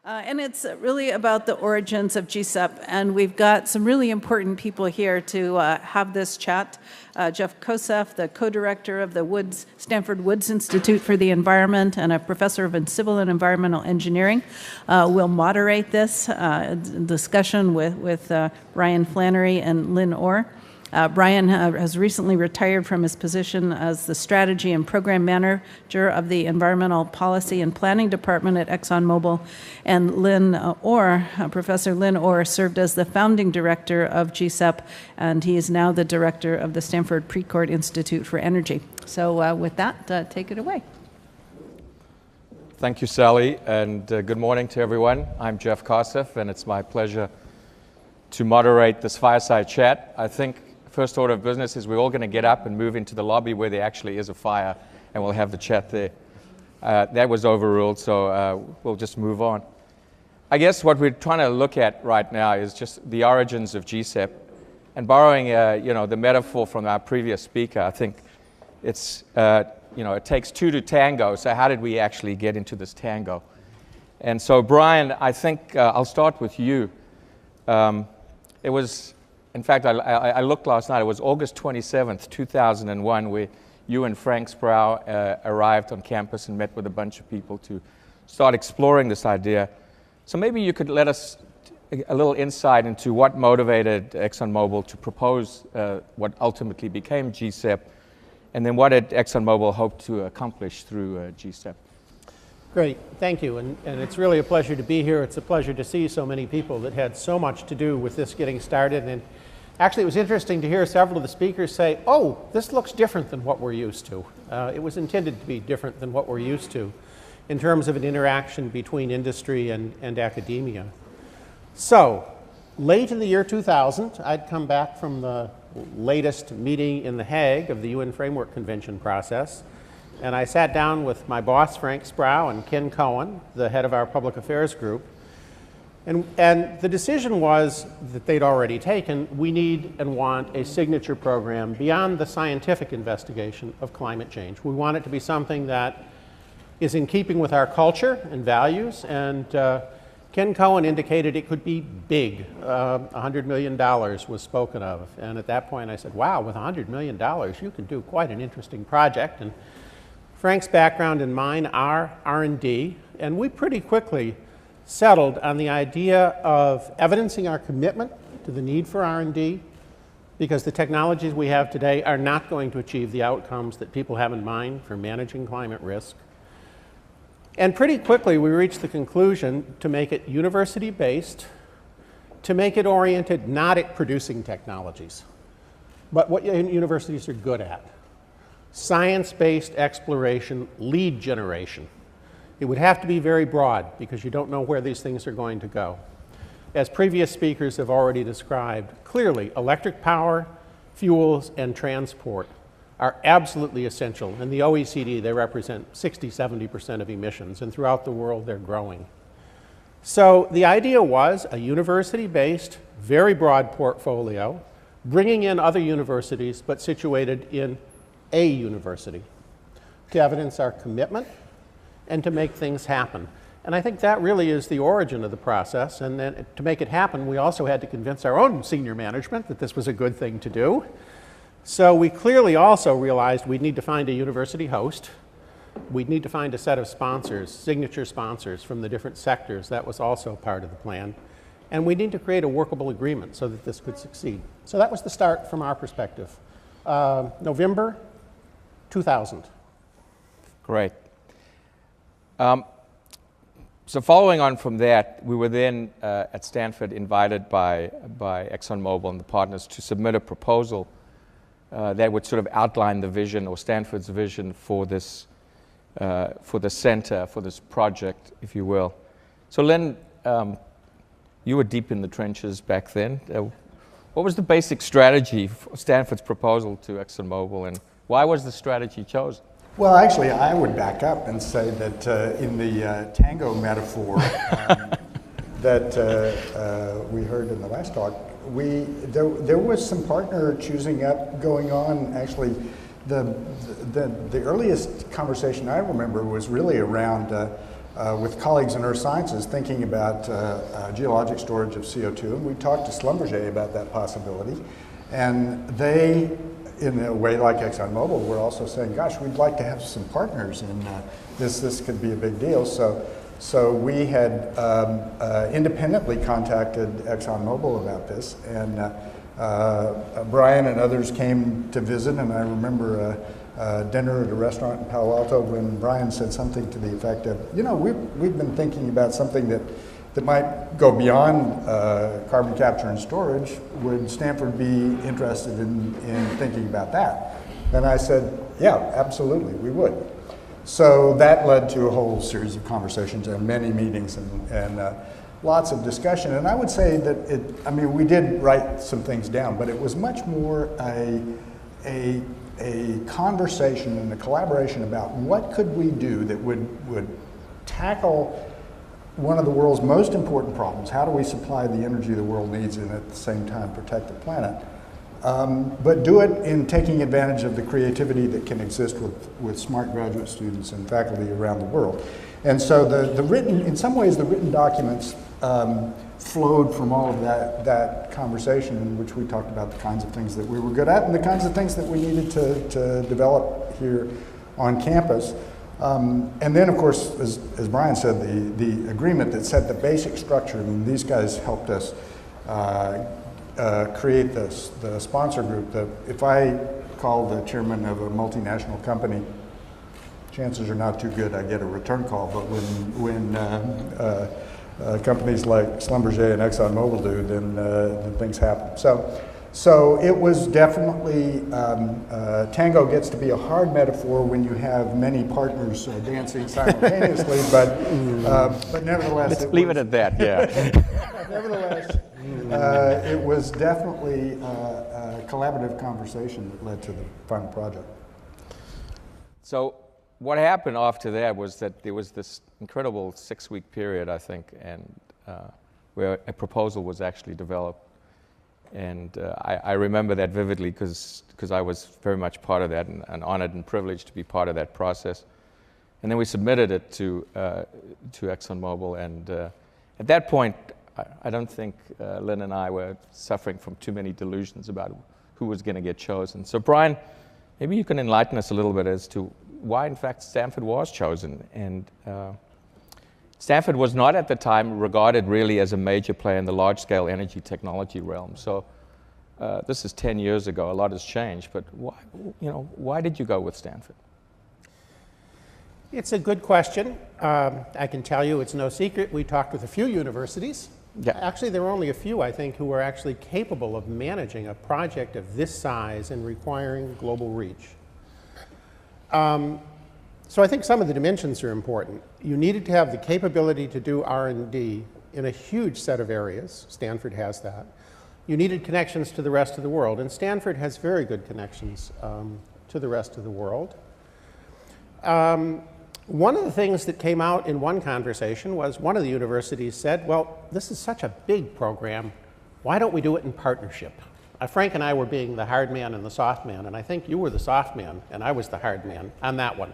And it's really about the origins of GCEP, and we've got some really important people here to have this chat. Jeff Kosef, the co-director of the Stanford Woods Institute for the Environment and a professor of civil and environmental engineering, will moderate this discussion with Brian Flannery and Lynn Orr. Brian has recently retired from his position as the strategy and program manager of the Environmental Policy and Planning Department at ExxonMobil, and Lynn Orr, Professor Lynn Orr, served as the founding director of GCEP, and he is now the director of the Stanford Precourt Institute for Energy. So with that, take it away. Thank you, Sally, and good morning to everyone. I'm Jeff Kosef, and it's my pleasure to moderate this fireside chat. I think first order of business is we're all going to get up and move into the lobby where there actually is a fire, and we'll have the chat there. That was overruled, so we'll just move on. I guess what we're trying to look at right now is just the origins of GCEP, and borrowing the metaphor from our previous speaker, I think it's it takes two to tango. So how did we actually get into this tango? And so Brian, I think I'll start with you. It was. In fact, I looked last night. It was August 27th, 2001, where you and Frank Sproul arrived on campus and met with a bunch of people to start exploring this idea. So maybe you could let us a little insight into what motivated ExxonMobil to propose what ultimately became GCEP, and then what did ExxonMobil hope to accomplish through GCEP? Great, thank you, and it's really a pleasure to be here. It's a pleasure to see so many people that had so much to do with this getting started. And actually, it was interesting to hear several of the speakers say, oh, this looks different than what we're used to. It was intended to be different than what we're used to in terms of an interaction between industry and academia. So, late in the year 2000, I'd come back from the latest meeting in The Hague of the UN Framework Convention process. And I sat down with my boss, Frank Sproul, and Ken Cohen, the head of our public affairs group. And the decision was that they'd already taken, we need and want a signature program beyond the scientific investigation of climate change. We want it to be something that is in keeping with our culture and values. And Ken Cohen indicated it could be big. $100 million was spoken of. And at that point I said, wow, with $100 million, you can do quite an interesting project. And Frank's background and mine are R&D, and we pretty quickly settled on the idea of evidencing our commitment to the need for R&D, because the technologies we have today are not going to achieve the outcomes that people have in mind for managing climate risk. And pretty quickly we reached the conclusion to make it university-based, to make it oriented not at producing technologies, but what universities are good at. Science-based exploration, lead generation. It would have to be very broad because you don't know where these things are going to go. As previous speakers have already described, clearly electric power, fuels, and transport are absolutely essential. In the OECD, they represent 60–70% of emissions, and throughout the world they're growing. So the idea was a university-based, very broad portfolio, bringing in other universities but situated in a university, to evidence our commitment and to make things happen. And I think that really is the origin of the process. And then to make it happen, we also had to convince our own senior management that this was a good thing to do. So we clearly also realized we'd need to find a university host. We'd need to find a set of sponsors, signature sponsors from the different sectors. That was also part of the plan. And we need to create a workable agreement so that this could succeed. So that was the start from our perspective. November 2000. Great. So following on from that, we were then at Stanford invited by ExxonMobil and the partners to submit a proposal that would sort of outline the vision, or Stanford's vision, for this for the center, for this project, if you will. So Lynn, you were deep in the trenches back then. What was the basic strategy for Stanford's proposal to ExxonMobil, and why was the strategy chosen? Well, actually, I would back up and say that in the tango metaphor that we heard in the last talk, there was some partner choosing up going on. Actually, the earliest conversation I remember was really around with colleagues in earth sciences thinking about geologic storage of CO2, and we talked to Schlumberger about that possibility. And they, in a way like ExxonMobil, were also saying, gosh, we'd like to have some partners in this. This could be a big deal. So we had independently contacted ExxonMobil about this, and Brian and others came to visit, and I remember dinner at a restaurant in Palo Alto when Brian said something to the effect of, you know, we've been thinking about something that might go beyond carbon capture and storage. Would Stanford be interested in thinking about that? And I said, yeah, absolutely, we would. So that led to a whole series of conversations and many meetings and lots of discussion. And I would say that I mean, we did write some things down, but it was much more a conversation and a collaboration about what could we do that would tackle one of the world's most important problems. How do we supply the energy the world needs and at the same time protect the planet? But do it in taking advantage of the creativity that can exist with smart graduate students and faculty around the world. And so in some ways, the written documents flowed from all of that conversation in which we talked about the kinds of things that we were good at and the kinds of things that we needed to develop here on campus. And then, of course, as Brian said, the agreement that set the basic structure. I mean, these guys helped us create the sponsor group. If I call the chairman of a multinational company, chances are not too good I get a return call. But when companies like Schlumberger and ExxonMobil do, then things happen. So it was definitely, tango gets to be a hard metaphor when you have many partners dancing simultaneously, but nevertheless. Let's leave it at that, yeah. Nevertheless, it was definitely a collaborative conversation that led to the final project. So what happened after that was that there was this incredible 6-week period, I think, and where a proposal was actually developed. And I remember that vividly because I was very much part of that and honored and privileged to be part of that process. And then we submitted it to ExxonMobil. And at that point, I don't think Lynn and I were suffering from too many delusions about who was going to get chosen. So Brian, maybe you can enlighten us a little bit as to why, in fact, Stanford was chosen. And Stanford was not at the time regarded really as a major player in the large-scale energy technology realm. So this is 10 years ago. A lot has changed. But why did you go with Stanford? It's a good question. I can tell you it's no secret. We talked with a few universities. Yeah. Actually, there were only a few, I think, who were actually capable of managing a project of this size and requiring global reach. So I think some of the dimensions are important. You needed to have the capability to do R&D in a huge set of areas. Stanford has that. You needed connections to the rest of the world, and Stanford has very good connections to the rest of the world. One of the things that came out in one conversation was one of the universities said, well, this is such a big program, why don't we do it in partnership? Frank and I were being the hard man and the soft man, and I think you were the soft man, and I was the hard man on that one.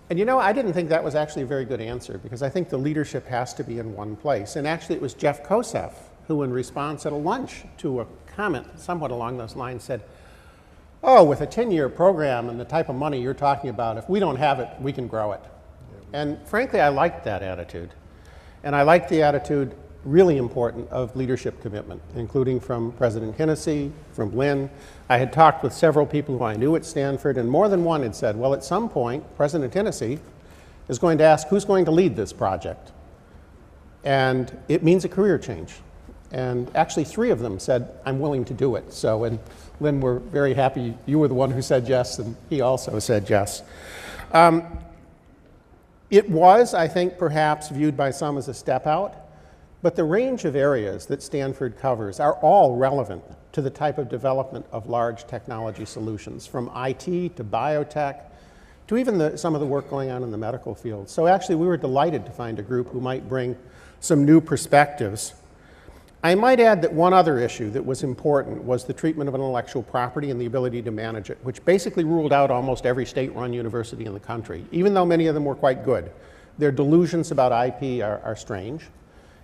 And you know, I didn't think that was actually a very good answer, because I think the leadership has to be in one place. And actually, it was Jeff Kosef who, in response at a lunch to a comment somewhat along those lines, said, oh, with a 10-year program and the type of money you're talking about, if we don't have it, we can grow it. And frankly, I liked that attitude. And I liked the attitude, really important, of leadership commitment, including from President Hennessy, from Lynn. I had talked with several people who I knew at Stanford, and more than one had said, well, at some point, President Hennessy is going to ask, who's going to lead this project? And it means a career change. And actually, 3 of them said, I'm willing to do it. So, and Lynn, we're very happy you were the one who said yes, and he also said yes. It was, I think, perhaps viewed by some as a step out, but the range of areas that Stanford covers are all relevant to the type of development of large technology solutions, from IT to biotech to even some of the work going on in the medical field. So actually, we were delighted to find a group who might bring some new perspectives. I might add that one other issue that was important was the treatment of intellectual property and the ability to manage it, which basically ruled out almost every state-run university in the country, even though many of them were quite good. Their delusions about IP are strange.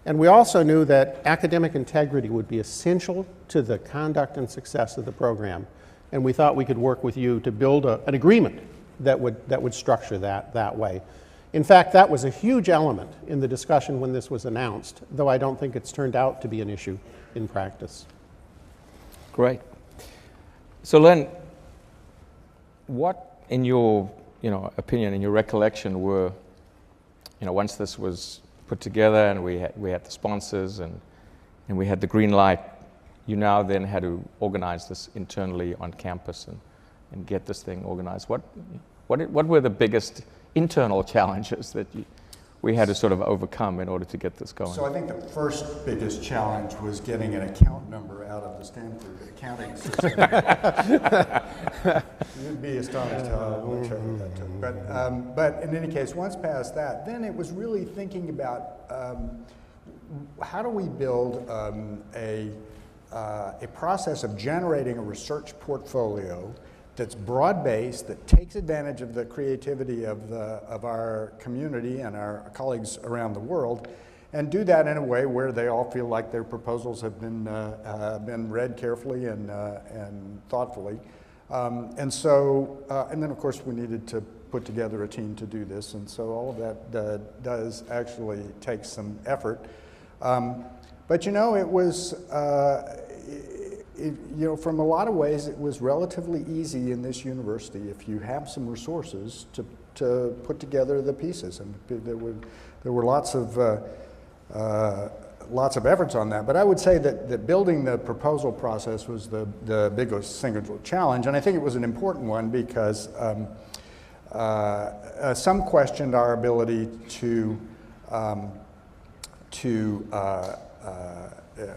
And we also knew that academic integrity would be essential to the conduct and success of the program. And we thought we could work with you to build an agreement that would structure that way. In fact, that was a huge element in the discussion when this was announced, though I don't think it's turned out to be an issue in practice. Great. So Lynn, what in your opinion, in your recollection were, once this was put together and we had the sponsors and we had the green light, you now then had to organize this internally on campus and get this thing organized. What were the biggest internal challenges that we had to sort of overcome in order to get this going? So I think the first biggest challenge was getting an account number out of the Stanford accounting system. You'd be astonished how much effort that took. But in any case, once past that, then it was really thinking about how do we build a process of generating a research portfolio that's broad-based, that takes advantage of the creativity of our community and our colleagues around the world, and do that in a way where they all feel like their proposals have been read carefully and thoughtfully. And then of course we needed to put together a team to do this, and so all of that does actually take some effort. But it was, from a lot of ways, it was relatively easy in this university if you have some resources to put together the pieces. And there were lots of efforts on that. But I would say that building the proposal process was the biggest single challenge, and I think it was an important one because some questioned our ability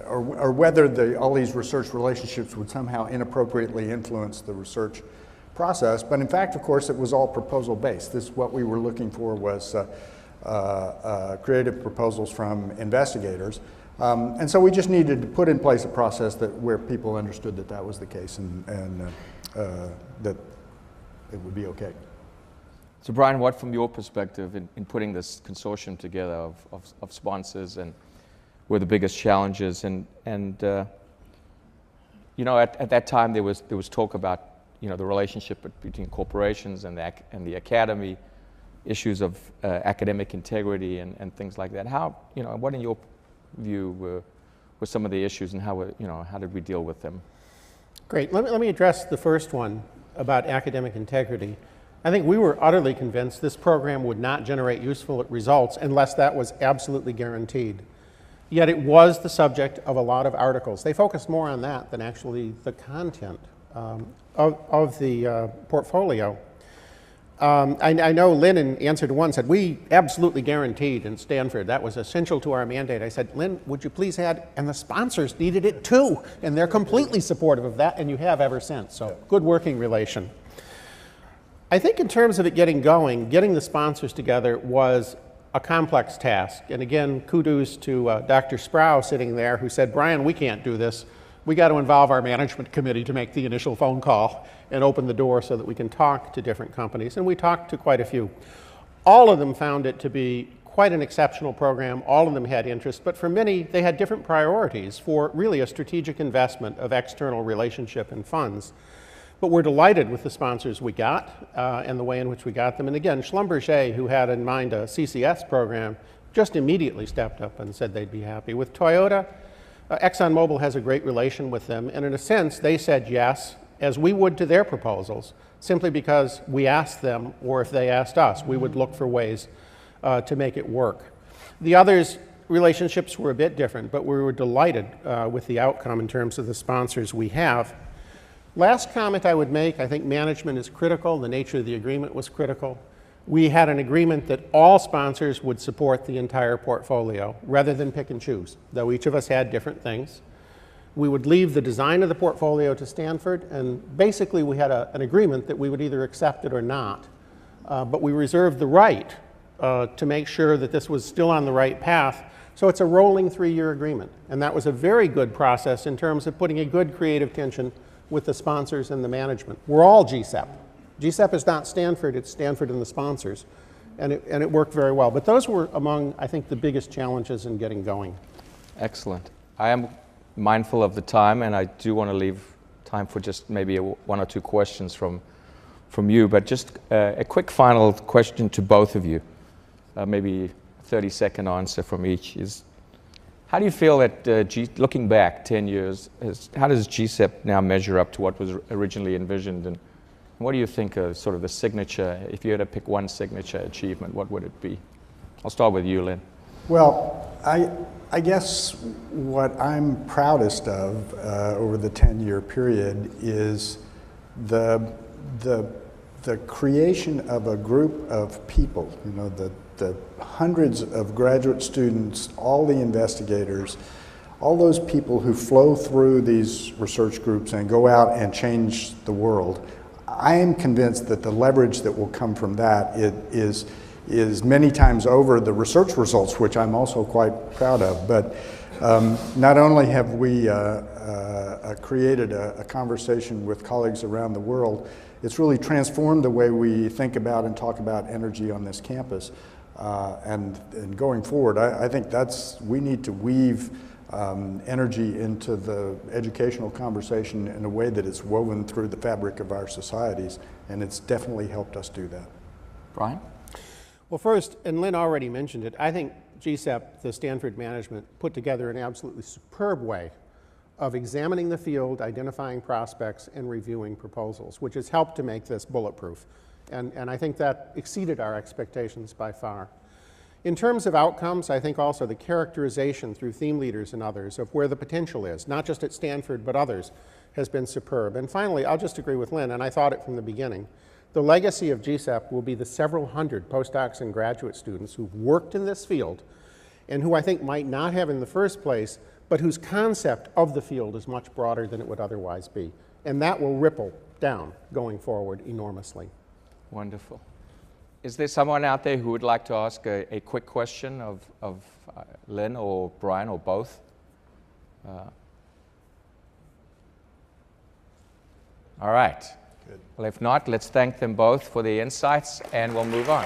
or whether all these research relationships would somehow inappropriately influence the research process. But in fact, of course, it was all proposal based. What we were looking for was creative proposals from investigators. And so we just needed to put in place a process where people understood that was the case and that it would be okay. So Brian, what from your perspective in putting this consortium together of sponsors and were the biggest challenges, and at that time there was talk about the relationship between corporations and the academy, issues of academic integrity and things like that. How what in your view were some of the issues, and how did we deal with them? Great. Let me address the first one about academic integrity. I think we were utterly convinced this program would not generate useful results unless that was absolutely guaranteed. Yet it was the subject of a lot of articles. They focused more on that than actually the content of the portfolio. I know Lynn, in answer to one, said, we absolutely guaranteed in Stanford. That was essential to our mandate. I said, Lynn, would you please add, and the sponsors needed it too, and they're completely supportive of that, and you have ever since. So good working relation. I think in terms of it getting going, getting the sponsors together was a complex task. And again, kudos to Dr. Sproul sitting there, who said, Brian, we can't do this. We got to involve our management committee to make the initial phone call and open the door so that we can talk to different companies. And we talked to quite a few. All of them found it to be quite an exceptional program. All of them had interest, but for many, they had different priorities for really a strategic investment of external relationship and funds. But we're delighted with the sponsors we got and the way in which we got them. And again, Schlumberger, who had in mind a CCS program, just immediately stepped up and said they'd be happy. With Toyota, ExxonMobil has a great relation with them, and in a sense, they said yes, as we would to their proposals, simply because we asked them, or if they asked us, we would look for ways to make it work. The others' relationships were a bit different, but we were delighted with the outcome in terms of the sponsors we have. Last comment I would make, I think management is critical. The nature of the agreement was critical. We had an agreement that all sponsors would support the entire portfolio rather than pick and choose, though each of us had different things. We would leave the design of the portfolio to Stanford, and basically we had an agreement that we would either accept it or not. But we reserved the right to make sure that this was still on the right path. So it's a rolling 3-year agreement, and that was a very good process in terms of putting a good creative tension with the sponsors and the management. We're all GCEP. GCEP is not Stanford, it's Stanford and the sponsors. and it worked very well. But those were among, I think, the biggest challenges in getting going. Excellent. I am mindful of the time, and I do want to leave time for just maybe one or two questions from you. But just a quick final question to both of you, maybe a 30-second answer from each is, how do you feel that, looking back 10 years, how does GCEP now measure up to what was originally envisioned? And what do you think of sort of the signature, if you had to pick one signature achievement, what would it be? I'll start with you, Lynn. Well, I guess what I'm proudest of over the 10-year period is the creation of a group of people, you know, the hundreds of graduate students, all the investigators, all those people who flow through these research groups and go out and change the world. I am convinced that the leverage that will come from that is many times over the research results, which I'm also quite proud of. But not only have we created a conversation with colleagues around the world, it's really transformed the way we think about and talk about energy on this campus. And going forward, I think we need to weave energy into the educational conversation in a way that it's woven through the fabric of our societies, and it's definitely helped us do that. Brian? Well, first, and Lynn already mentioned it, I think GCEP, the Stanford management, put together an absolutely superb way of examining the field, identifying prospects, and reviewing proposals, which has helped to make this bulletproof. And I think that exceeded our expectations by far. In terms of outcomes, I think also the characterization through theme leaders and others of where the potential is, not just at Stanford, but others, has been superb. And finally, I'll just agree with Lynn, and I thought it from the beginning. The legacy of GCEP will be the several hundred postdocs and graduate students who've worked in this field and who I think might not have in the first place, but whose concept of the field is much broader than it would otherwise be. And that will ripple down going forward enormously. Wonderful. Is there someone out there who would like to ask a quick question of Lynn or Brian or both? All right. Good. Well, if not, let's thank them both for the insights, and we'll move on.